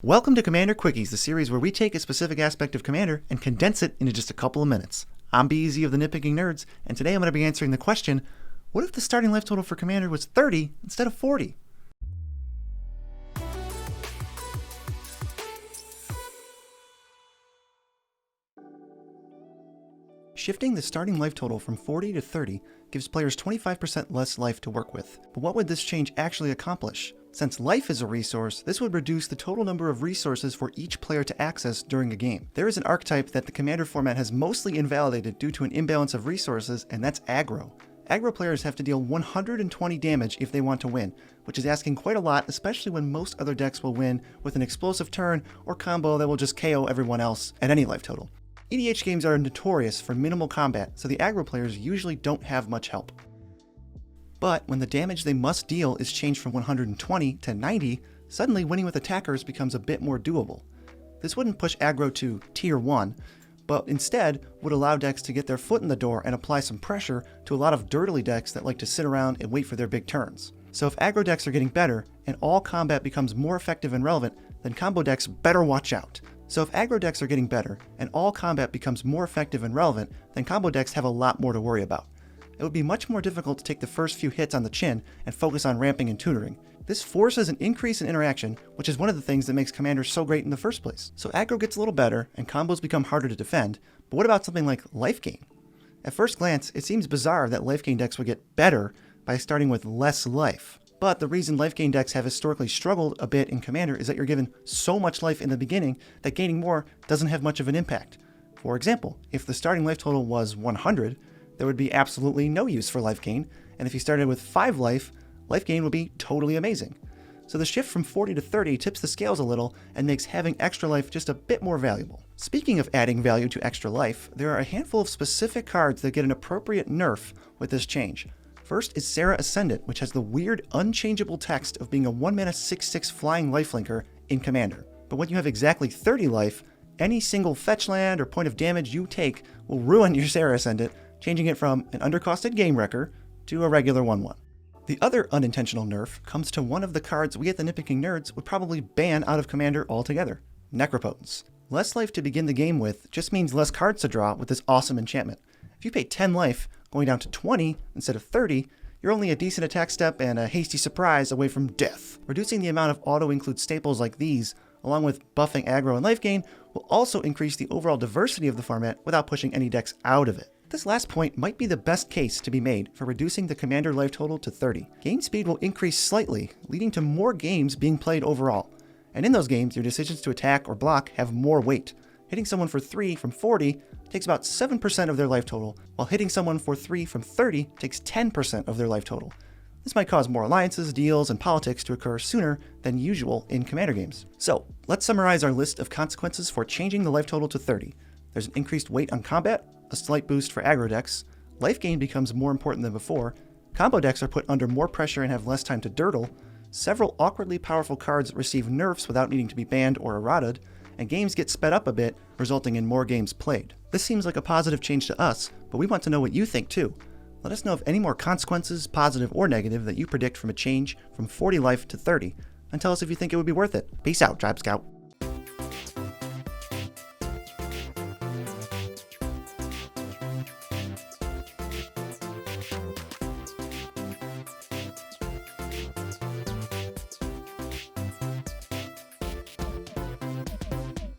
Welcome to Commander Quickies, the series where we take a specific aspect of Commander and condense it into just a couple of minutes. I'm BZ of the Nitpicking Nerds, and today I'm going to be answering the question, what if the starting life total for Commander was 30 instead of 40? Shifting the starting life total from 40 to 30 gives players 25% less life to work with. But what would this change actually accomplish? Since life is a resource, this would reduce the total number of resources for each player to access during a game. There is an archetype that the Commander format has mostly invalidated due to an imbalance of resources, and that's aggro. Aggro players have to deal 120 damage if they want to win, which is asking quite a lot, especially when most other decks will win with an explosive turn or combo that will just KO everyone else at any life total. EDH games are notorious for minimal combat, so the aggro players usually don't have much help. But when the damage they must deal is changed from 120 to 90, suddenly winning with attackers becomes a bit more doable. This wouldn't push aggro to tier 1, but instead would allow decks to get their foot in the door and apply some pressure to a lot of dirtily decks that like to sit around and wait for their big turns. So if aggro decks are getting better and all combat becomes more effective and relevant, then combo decks better watch out. So if aggro decks are getting better and all combat becomes more effective and relevant, then combo decks have a lot more to worry about. It would be much more difficult to take the first few hits on the chin and focus on ramping and tutoring. This forces an increase in interaction, which is one of the things that makes Commander so great in the first place. So aggro gets a little better and combos become harder to defend, but what about something like life gain? At first glance, it seems bizarre that life gain decks would get better by starting with less life. But the reason life gain decks have historically struggled a bit in Commander is that you're given so much life in the beginning that gaining more doesn't have much of an impact. For example, if the starting life total was 100, there would be absolutely no use for life gain, and if you started with 5 life gain would be totally amazing. So the shift from 40 to 30 tips the scales a little and makes having extra life just a bit more valuable. Speaking of adding value to extra life, there are a handful of specific cards that get an appropriate nerf with this change. First is Serra Ascendant, which has the weird unchangeable text of being a 1-mana 6/6 flying lifelinker in Commander. But when you have exactly 30 life, any single fetch land or point of damage you take will ruin your Serra Ascendant, changing it from an undercosted game wrecker to a regular 1/1. The other unintentional nerf comes to one of the cards we at the Nitpicking Nerds would probably ban out of Commander altogether, Necropotence. Less life to begin the game with just means less cards to draw with this awesome enchantment. If you pay 10 life, going down to 20 instead of 30, you're only a decent attack step and a hasty surprise away from death. Reducing the amount of auto-include staples like these, along with buffing aggro and life gain, will also increase the overall diversity of the format without pushing any decks out of it. This last point might be the best case to be made for reducing the Commander life total to 30. Game speed will increase slightly, leading to more games being played overall. And in those games, your decisions to attack or block have more weight. Hitting someone for 3 from 40 takes about 7% of their life total, while hitting someone for 3 from 30 takes 10% of their life total. This might cause more alliances, deals, and politics to occur sooner than usual in Commander games. So, let's summarize our list of consequences for changing the life total to 30. There's an increased weight on combat, a slight boost for aggro decks, life gain becomes more important than before, combo decks are put under more pressure and have less time to dirtle, several awkwardly powerful cards receive nerfs without needing to be banned or errated, and games get sped up a bit, resulting in more games played. This seems like a positive change to us, but we want to know what you think too. Let us know of any more consequences, positive or negative, that you predict from a change from 40 life to 30, and tell us if you think it would be worth it. Peace out, Tribe Scout.